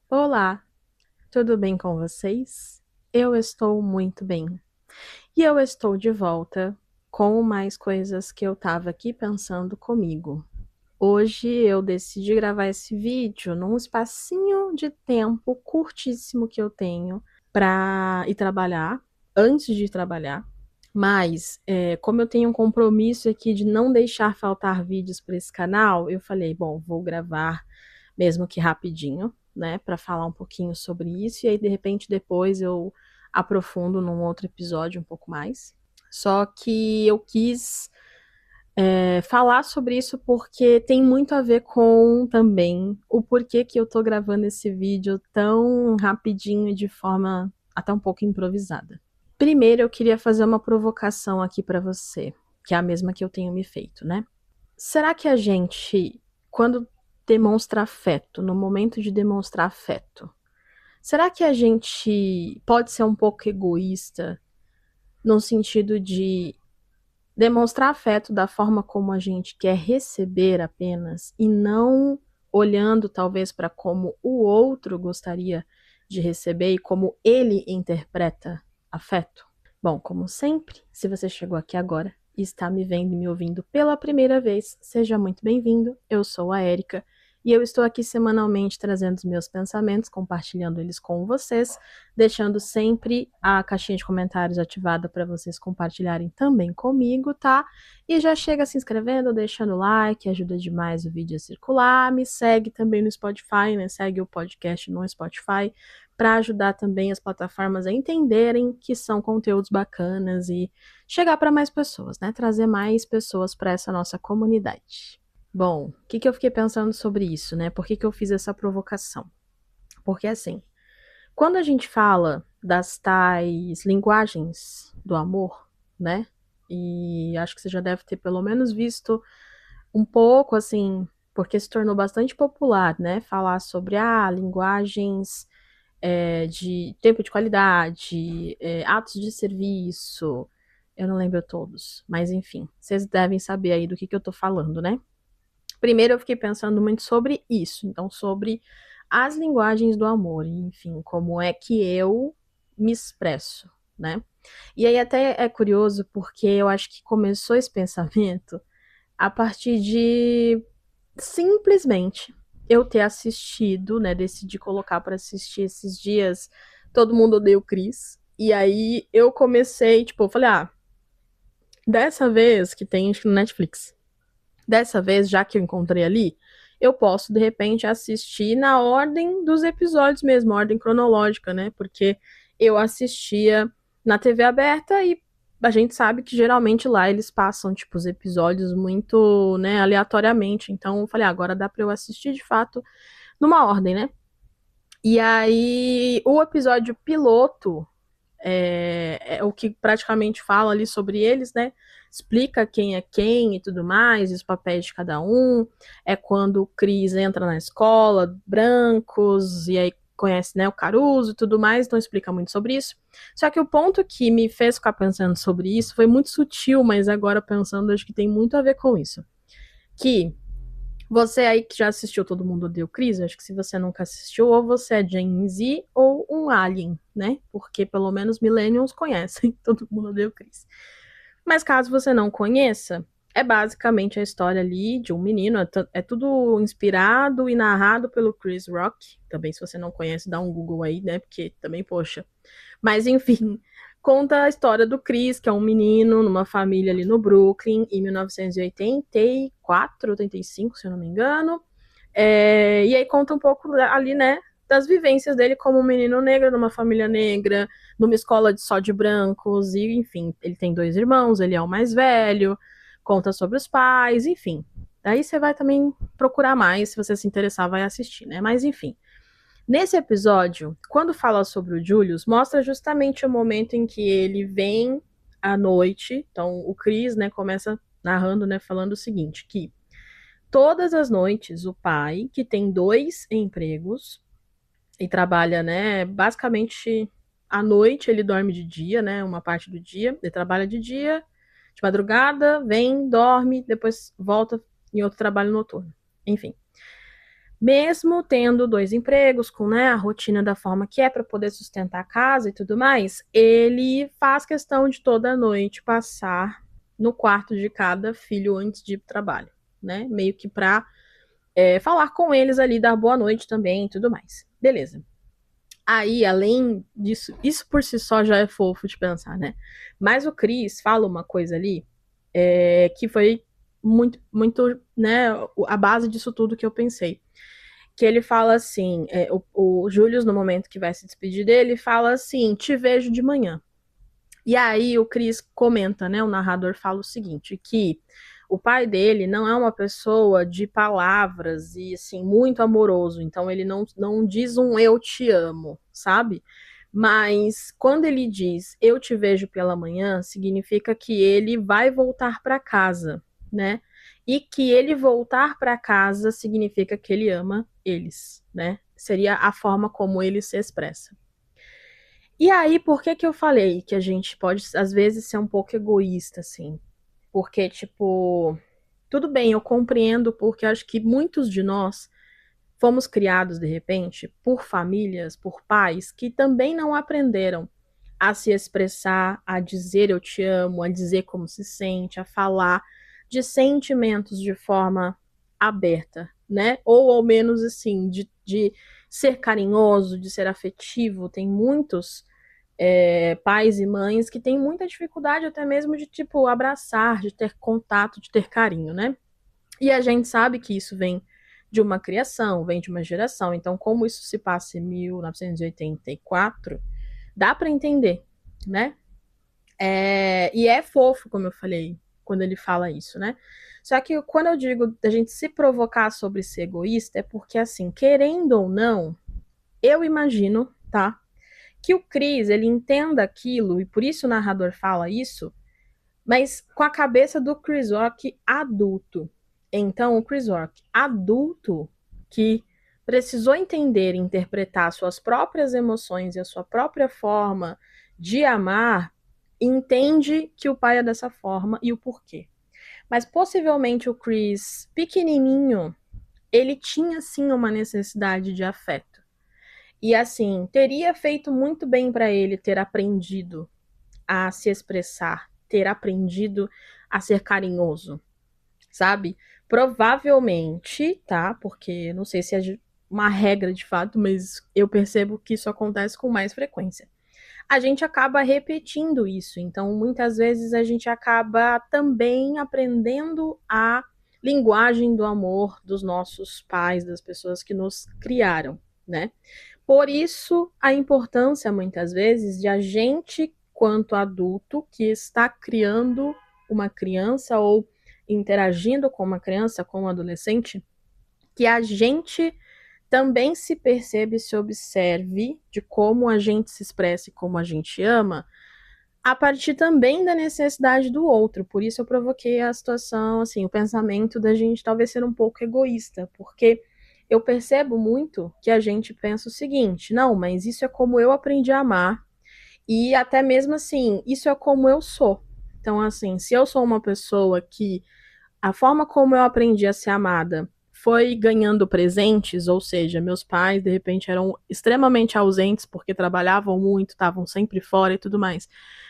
Olá, tudo bem com vocês? Eu estou muito bem. E eu estou de volta com mais coisas que eu estava aqui pensando comigo. Hoje eu decidi gravar esse vídeo num espacinho de tempo curtíssimo que eu tenho para ir trabalhar, antes de trabalhar. Mas, como eu tenho um compromisso aqui de não deixar faltar vídeos para esse canal, eu falei, bom, vou gravar mesmo que rapidinho, né, para falar um pouquinho sobre isso, e aí de repente depois eu aprofundo num outro episódio um pouco mais. Só que eu quis falar sobre isso porque tem muito a ver com também o porquê que eu tô gravando esse vídeo tão rapidinho e de forma até um pouco improvisada. Primeiro eu queria fazer uma provocação aqui para você, que é a mesma que eu tenho me feito, né? Será que a gente, quando demonstra afeto, no momento de demonstrar afeto, será que a gente pode ser um pouco egoísta no sentido de demonstrar afeto da forma como a gente quer receber apenas e não olhando talvez para como o outro gostaria de receber e como ele interpreta afeto? Bom, como sempre, se você chegou aqui agora e está me vendo e me ouvindo pela primeira vez, seja muito bem-vindo. Eu sou a Érica e eu estou aqui semanalmente trazendo os meus pensamentos, compartilhando eles com vocês, deixando sempre a caixinha de comentários ativada para vocês compartilharem também comigo, tá? E já chega se inscrevendo, deixando like, ajuda demais o vídeo a circular. Me segue também no Spotify, né? Segue o podcast no Spotify para ajudar também as plataformas a entenderem que são conteúdos bacanas e chegar para mais pessoas, né? Trazer mais pessoas para essa nossa comunidade. Bom, o que eu fiquei pensando sobre isso, né? Por que eu fiz essa provocação? Porque assim, quando a gente fala das tais linguagens do amor, né? E acho que você já deve ter pelo menos visto um pouco assim, porque se tornou bastante popular, né? Falar sobre linguagens de tempo de qualidade, atos de serviço, eu não lembro todos, mas enfim, vocês devem saber aí do que eu tô falando, né? Primeiro eu fiquei pensando muito sobre isso, então sobre as linguagens do amor, enfim, como é que eu me expresso, né? E aí até é curioso porque eu acho que começou esse pensamento a partir de simplesmente eu ter assistido, né? Decidi colocar para assistir esses dias Todo Mundo Odeia o Chris. E aí eu comecei, tipo, eu falei, dessa vez que tem no Netflix, dessa vez, já que eu encontrei ali, eu posso, de repente, assistir na ordem dos episódios mesmo, ordem cronológica, né? Porque eu assistia na TV aberta e a gente sabe que geralmente lá eles passam, tipo, os episódios muito, né, aleatoriamente. Então eu falei, agora dá pra eu assistir de fato numa ordem, né? E aí, o episódio piloto é o que praticamente fala ali sobre eles, né? Explica quem é quem e tudo mais, os papéis de cada um. É quando o Chris entra na escola, brancos, e aí conhece, né, o Caruso e tudo mais, então explica muito sobre isso. Só que o ponto que me fez ficar pensando sobre isso foi muito sutil, mas agora pensando, acho que tem muito a ver com isso. Que você aí que já assistiu Todo Mundo Odeia o Chris, acho que se você nunca assistiu, ou você é Gen Z ou um alien, né? Porque pelo menos millennials conhecem Todo Mundo Odeia o Chris. Mas caso você não conheça, é basicamente a história ali de um menino, é tudo inspirado e narrado pelo Chris Rock. Também se você não conhece, dá um Google aí, né? Porque também, poxa. Mas enfim, conta a história do Chris, que é um menino numa família ali no Brooklyn, em 1984, 85, se eu não me engano. E aí conta um pouco ali, né, das vivências dele como um menino negro numa família negra, numa escola só de brancos, e enfim, ele tem dois irmãos, ele é o mais velho, conta sobre os pais, enfim. Daí você vai também procurar mais, se você se interessar, vai assistir, né? Mas enfim. Nesse episódio, quando fala sobre o Julius, mostra justamente o momento em que ele vem à noite. Então, o Chris, né, começa narrando, né, falando o seguinte, que todas as noites o pai, que tem dois empregos e trabalha, né, basicamente à noite ele dorme de dia, né, uma parte do dia, ele trabalha de dia, de madrugada, vem, dorme, depois volta em outro trabalho noturno. Enfim. Mesmo tendo 2 empregos, com, né, a rotina da forma que é para poder sustentar a casa e tudo mais, ele faz questão de toda noite passar no quarto de cada filho antes de ir pro trabalho, né? Meio que para falar com eles ali, dar boa noite também e tudo mais. Beleza. Aí, além disso, isso por si só já é fofo de pensar, né? Mas o Chris fala uma coisa ali que foi muito, né, a base disso tudo que eu pensei. Que ele fala assim, o Julius, no momento que vai se despedir dele, fala assim, te vejo de manhã. E aí o Chris comenta, né, o narrador fala o seguinte, que o pai dele não é uma pessoa de palavras e, assim, muito amoroso, então ele não diz um eu te amo, sabe? Mas quando ele diz eu te vejo pela manhã, significa que ele vai voltar para casa, né? E que ele voltar para casa significa que ele ama eles, né? Seria a forma como ele se expressa. E aí, por que que eu falei que a gente pode, às vezes, ser um pouco egoísta, assim? Porque, tipo, tudo bem, eu compreendo, porque acho que muitos de nós fomos criados, de repente, por famílias, por pais que também não aprenderam a se expressar, a dizer eu te amo, a dizer como se sente, a falar de sentimentos de forma aberta, né? Ou ao menos assim, de ser carinhoso, de ser afetivo. Tem muitos pais e mães que têm muita dificuldade até mesmo de, tipo, abraçar, de ter contato, de ter carinho, né? E a gente sabe que isso vem de uma criação, vem de uma geração. Então, como isso se passa em 1984, dá para entender, né? E é fofo, como eu falei, quando ele fala isso, né? Só que quando eu digo da gente se provocar sobre ser egoísta, é porque, assim, querendo ou não, eu imagino, tá? Que o Chris, ele entenda aquilo, e por isso o narrador fala isso, mas com a cabeça do Chris Rock adulto. Então, o Chris Rock adulto, que precisou entender e interpretar suas próprias emoções e a sua própria forma de amar, entende que o pai é dessa forma e o porquê. Mas possivelmente o Chris, pequenininho, ele tinha sim uma necessidade de afeto. E assim, teria feito muito bem para ele ter aprendido a se expressar, ter aprendido a ser carinhoso, sabe? Provavelmente, tá? Porque não sei se é uma regra de fato, mas eu percebo que isso acontece com mais frequência. A gente acaba repetindo isso, então muitas vezes a gente acaba também aprendendo a linguagem do amor dos nossos pais, das pessoas que nos criaram, né? Por isso, a importância, muitas vezes, de a gente, quanto adulto, que está criando uma criança ou interagindo com uma criança, com um adolescente, que a gente também se percebe e se observe de como a gente se expressa e como a gente ama, a partir também da necessidade do outro. Por isso eu provoquei a situação, assim, o pensamento da gente talvez ser um pouco egoísta, porque eu percebo muito que a gente pensa o seguinte: não, mas isso é como eu aprendi a amar, e até mesmo assim, isso é como eu sou. Então, assim, se eu sou uma pessoa que a forma como eu aprendi a ser amada foi ganhando presentes, ou seja, meus pais de repente eram extremamente ausentes porque trabalhavam muito, estavam sempre fora e tudo mais.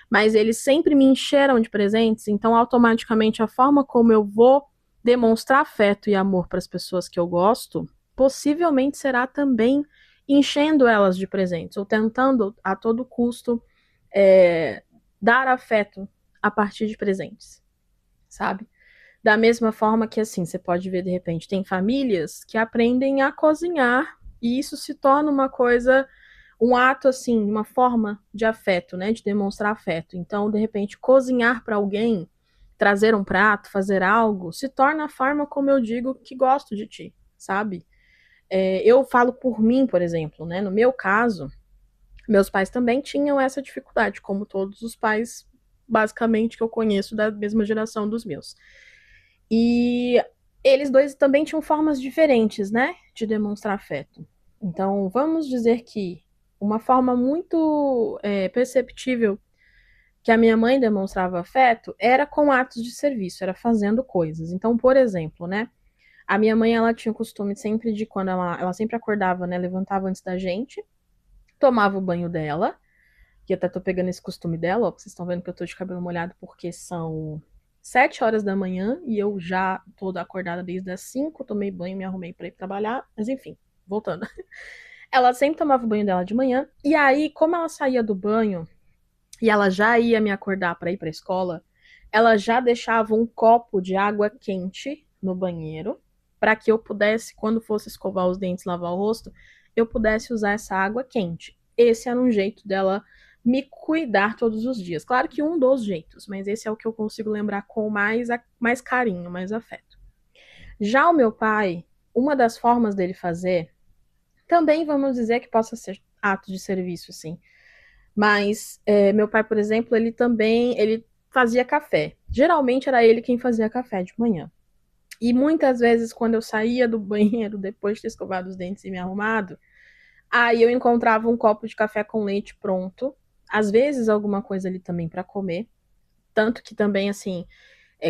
Mas eles sempre me encheram de presentes, então automaticamente a forma como eu vou demonstrar afeto e amor para as pessoas que eu gosto, possivelmente será também enchendo elas de presentes, ou tentando a todo custo é, dar afeto a partir de presentes, sabe? Da mesma forma que, assim, você pode ver, de repente, tem famílias que aprendem a cozinhar e isso se torna uma coisa, um ato, assim, uma forma de afeto, né? De demonstrar afeto. Então, de repente, cozinhar para alguém, trazer um prato, fazer algo, se torna a forma como eu digo que gosto de ti, sabe? Eu falo por mim, por exemplo, né? No meu caso, meus pais também tinham essa dificuldade, como todos os pais, basicamente, que eu conheço da mesma geração dos meus. E eles dois também tinham formas diferentes, né, de demonstrar afeto. Então, vamos dizer que uma forma muito perceptível que a minha mãe demonstrava afeto era com atos de serviço, era fazendo coisas. Então, por exemplo, né, A minha mãe, ela tinha o costume sempre de, quando ela sempre acordava, né, levantava antes da gente, tomava o banho dela, que até tô pegando esse costume dela, ó, vocês estão vendo que eu tô de cabelo molhado porque são 7 horas da manhã e eu já tô acordada desde as 5, tomei banho, me arrumei pra ir trabalhar, mas enfim, voltando. Ela sempre tomava o banho dela de manhã, e aí, como ela saía do banho e ela já ia me acordar pra ir pra escola, ela já deixava um copo de água quente no banheiro para que eu pudesse, quando fosse escovar os dentes, lavar o rosto, eu pudesse usar essa água quente. Esse era um jeito dela me cuidar todos os dias. Claro que um dos jeitos, mas esse é o que eu consigo lembrar com mais carinho, mais afeto. Já o meu pai, uma das formas dele fazer, também vamos dizer que possa ser ato de serviço, sim. Mas meu pai, por exemplo, ele fazia café. Geralmente era ele quem fazia café de manhã. E muitas vezes, quando eu saía do banheiro depois de ter escovado os dentes e me arrumado, aí eu encontrava um copo de café com leite pronto. Às vezes, alguma coisa ali também para comer. Tanto que também, assim,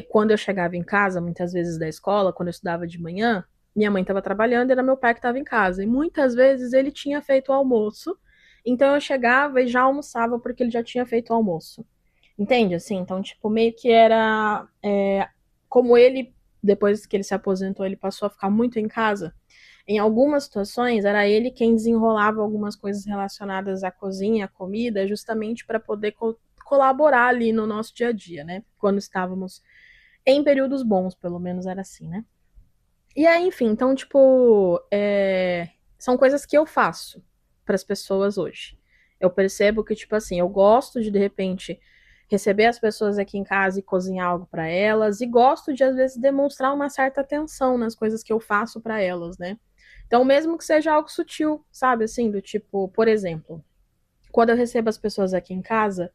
quando eu chegava em casa, muitas vezes da escola, quando eu estudava de manhã, minha mãe estava trabalhando e era meu pai que estava em casa. E muitas vezes ele tinha feito o almoço. Então eu chegava e já almoçava porque ele já tinha feito o almoço. Entende? Assim, então, tipo, meio que era. Como ele, depois que ele se aposentou, ele passou a ficar muito em casa. Em algumas situações, era ele quem desenrolava algumas coisas relacionadas à cozinha, à comida, justamente para poder colaborar ali no nosso dia a dia, né? Quando estávamos em períodos bons, pelo menos era assim, né? E aí, enfim, então, tipo, são coisas que eu faço para as pessoas hoje. Eu percebo que, tipo assim, eu gosto de repente, receber as pessoas aqui em casa e cozinhar algo para elas, e gosto de, às vezes, demonstrar uma certa atenção nas coisas que eu faço para elas, né? Então, mesmo que seja algo sutil, sabe, assim, do tipo, por exemplo, quando eu recebo as pessoas aqui em casa,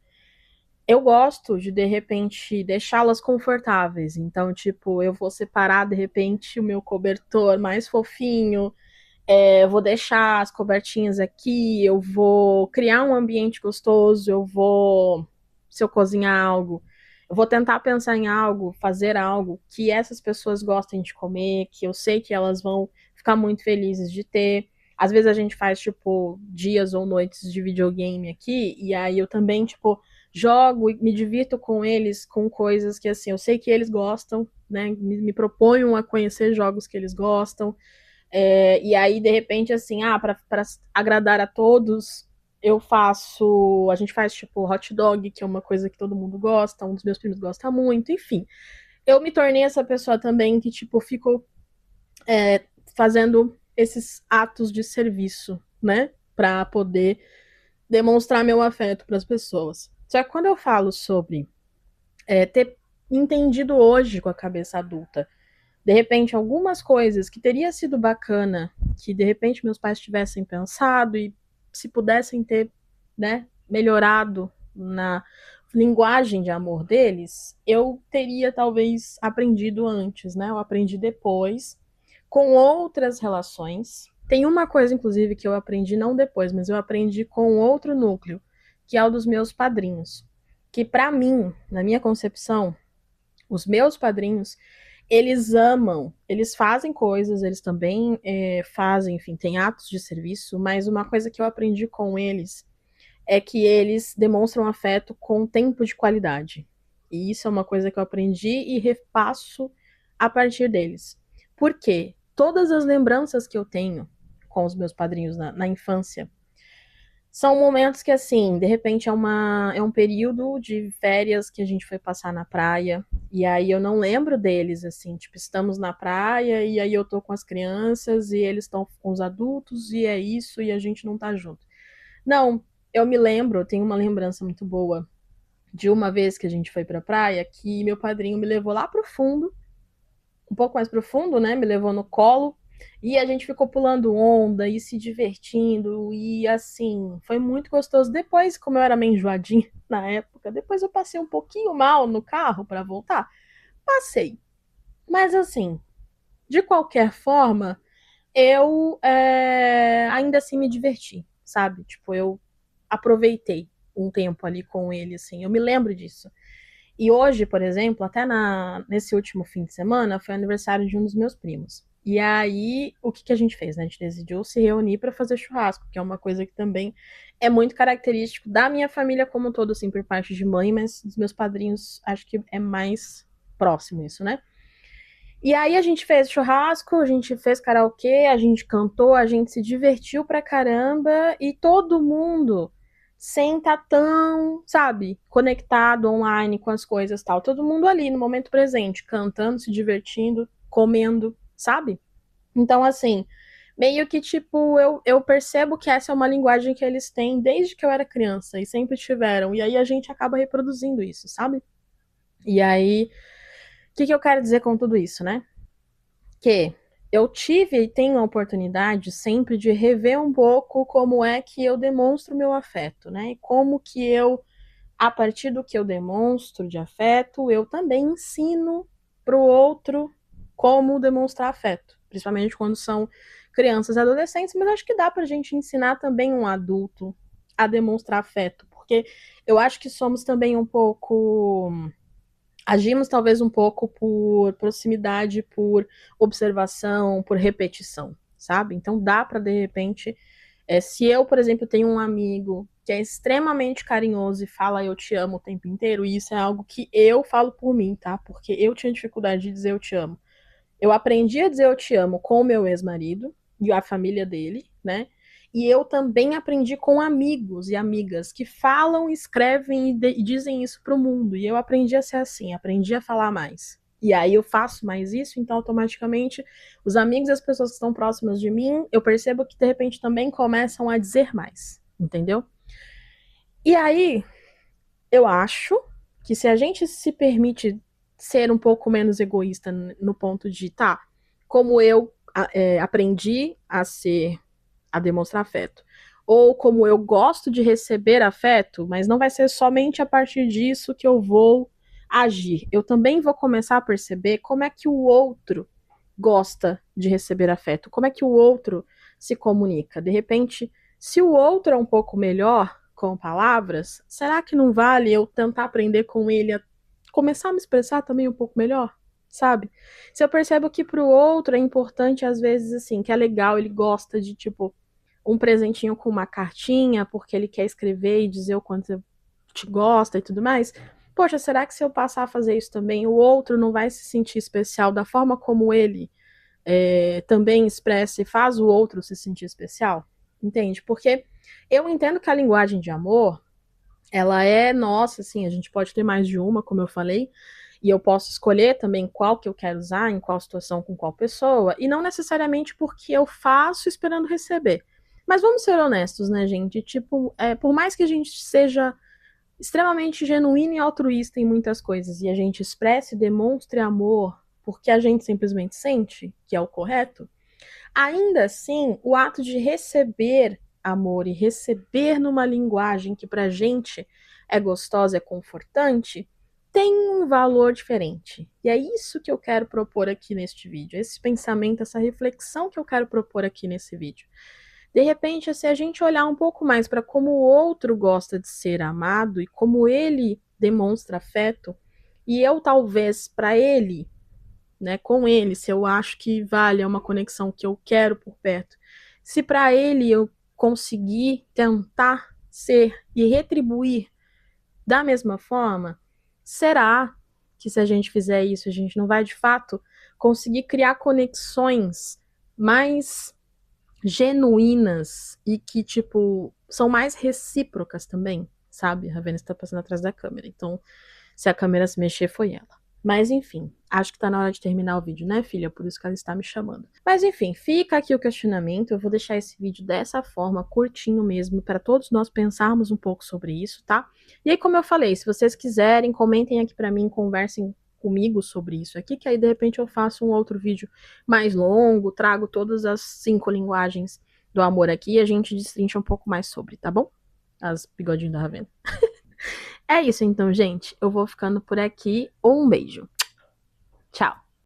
eu gosto de repente, deixá-las confortáveis. Então, tipo, eu vou separar, de repente, o meu cobertor mais fofinho, eu vou deixar as cobertinhas aqui, eu vou criar um ambiente gostoso, se eu cozinhar algo, eu vou tentar pensar em algo, fazer algo que essas pessoas gostem de comer, que eu sei que elas vão ficar muito felizes de ter. Às vezes a gente faz, tipo, dias ou noites de videogame aqui, e aí eu também, tipo, jogo e me divirto com eles, com coisas que, assim, eu sei que eles gostam, né? Me proponho a conhecer jogos que eles gostam. E aí, de repente, assim, para agradar a todos, a gente faz tipo hot dog, que é uma coisa que todo mundo gosta, um dos meus primos gosta muito, enfim. Eu me tornei essa pessoa também que, tipo, fico fazendo esses atos de serviço, né? Pra poder demonstrar meu afeto para as pessoas. Só que quando eu falo sobre ter entendido hoje com a cabeça adulta, de repente, algumas coisas que teria sido bacana que de repente meus pais tivessem pensado e se pudessem ter, né, melhorado na linguagem de amor deles, eu teria talvez aprendido antes, né? Eu aprendi depois com outras relações. Tem uma coisa, inclusive, que eu aprendi não depois, mas eu aprendi com outro núcleo, que é o dos meus padrinhos. Que para mim, na minha concepção, os meus padrinhos, eles amam, eles fazem coisas, eles também fazem, enfim, tem atos de serviço, mas uma coisa que eu aprendi com eles é que eles demonstram afeto com tempo de qualidade. E isso é uma coisa que eu aprendi e repasso a partir deles. Por quê? Todas as lembranças que eu tenho com os meus padrinhos na infância são momentos que, assim, de repente é um período de férias que a gente foi passar na praia, e aí eu não lembro deles, assim, tipo, estamos na praia, e aí eu tô com as crianças, e eles estão com os adultos, e é isso, e a gente não tá junto. Não, eu me lembro, eu tenho uma lembrança muito boa de uma vez que a gente foi pra praia, que meu padrinho me levou lá pro fundo, um pouco mais profundo, né? Me levou no colo e a gente ficou pulando onda e se divertindo e assim, foi muito gostoso. Depois, como eu era meio enjoadinha na época, depois eu passei um pouquinho mal no carro para voltar. Passei. Mas assim, de qualquer forma, eu ainda assim me diverti, sabe? Tipo, eu aproveitei um tempo ali com ele, assim. Eu me lembro disso. E hoje, por exemplo, até nesse último fim de semana, foi aniversário de um dos meus primos. E aí, o que a gente fez, né? A gente decidiu se reunir para fazer churrasco, que é uma coisa que também é muito característico da minha família como um todo, assim, por parte de mãe, mas dos meus padrinhos, acho que é mais próximo isso, né? E aí a gente fez churrasco, a gente fez karaokê, a gente cantou, a gente se divertiu pra caramba e todo mundo sem estar tão, sabe, conectado online com as coisas e tal. Todo mundo ali no momento presente, cantando, se divertindo, comendo, sabe? Então, assim, meio que tipo, eu percebo que essa é uma linguagem que eles têm desde que eu era criança e sempre tiveram. E aí a gente acaba reproduzindo isso, sabe? E aí, o que eu quero dizer com tudo isso, né? Que eu tive e tenho a oportunidade sempre de rever um pouco como é que eu demonstro meu afeto, né? E como que eu, a partir do que eu demonstro de afeto, eu também ensino para o outro como demonstrar afeto, principalmente quando são crianças e adolescentes, mas acho que dá para a gente ensinar também um adulto a demonstrar afeto, porque eu acho que somos também um pouco agimos talvez um pouco por proximidade, por observação, por repetição, sabe? Então dá para de repente, se eu, por exemplo, tenho um amigo que é extremamente carinhoso e fala eu te amo o tempo inteiro, e isso é algo que eu falo por mim, tá? Porque eu tinha dificuldade de dizer eu te amo. Eu aprendi a dizer eu te amo com o meu ex-marido e a família dele, né? E eu também aprendi com amigos e amigas que falam, escrevem e dizem isso pro mundo. E eu aprendi a ser assim, aprendi a falar mais. E aí eu faço mais isso, então automaticamente os amigos e as pessoas que estão próximas de mim, eu percebo que de repente também começam a dizer mais, entendeu? E aí eu acho que se a gente se permite ser um pouco menos egoísta no ponto de, tá, como eu aprendi a ser, a demonstrar afeto, ou como eu gosto de receber afeto, mas não vai ser somente a partir disso que eu vou agir. Eu também vou começar a perceber como é que o outro gosta de receber afeto, como é que o outro se comunica. De repente, se o outro é um pouco melhor com palavras, será que não vale eu tentar aprender com ele a começar a me expressar também um pouco melhor? Sabe? Se eu percebo que pro outro é importante, às vezes, assim, que é legal, ele gosta de, tipo, um presentinho com uma cartinha, porque ele quer escrever e dizer o quanto te gosta e tudo mais. Poxa, será que se eu passar a fazer isso também, o outro não vai se sentir especial da forma como ele também expressa e faz o outro se sentir especial? Entende? Porque eu entendo que a linguagem de amor, ela é nossa, assim, a gente pode ter mais de uma, como eu falei, e eu posso escolher também qual que eu quero usar, em qual situação, com qual pessoa, e não necessariamente porque eu faço esperando receber. Mas vamos ser honestos, né, gente? Tipo, por mais que a gente seja extremamente genuíno e altruísta em muitas coisas e a gente expresse e demonstre amor porque a gente simplesmente sente, que é o correto, ainda assim, o ato de receber amor e receber numa linguagem que pra gente é gostosa, é confortante, tem um valor diferente. E é isso que eu quero propor aqui neste vídeo, esse pensamento, essa reflexão que eu quero propor aqui nesse vídeo. De repente, se a gente olhar um pouco mais para como o outro gosta de ser amado e como ele demonstra afeto, e eu talvez para ele, né, com ele, se eu acho que vale, é uma conexão que eu quero por perto, se para ele eu conseguir tentar ser e retribuir da mesma forma, será que se a gente fizer isso, a gente não vai de fato conseguir criar conexões mais genuínas e que, tipo, são mais recíprocas também, sabe? A Ravena está passando atrás da câmera, então se a câmera se mexer, foi ela. Mas enfim, acho que tá na hora de terminar o vídeo, né, filha? Por isso que ela está me chamando. Mas enfim, fica aqui o questionamento. Eu vou deixar esse vídeo dessa forma, curtinho mesmo, para todos nós pensarmos um pouco sobre isso, tá? E aí, como eu falei, se vocês quiserem, comentem aqui para mim, conversem comigo sobre isso aqui, que aí de repente eu faço um outro vídeo mais longo, trago todas as 5 linguagens do amor aqui e a gente destrincha um pouco mais sobre, tá bom? As bigodinhos da Ravena. É isso então, gente. Eu vou ficando por aqui. Um beijo. Tchau.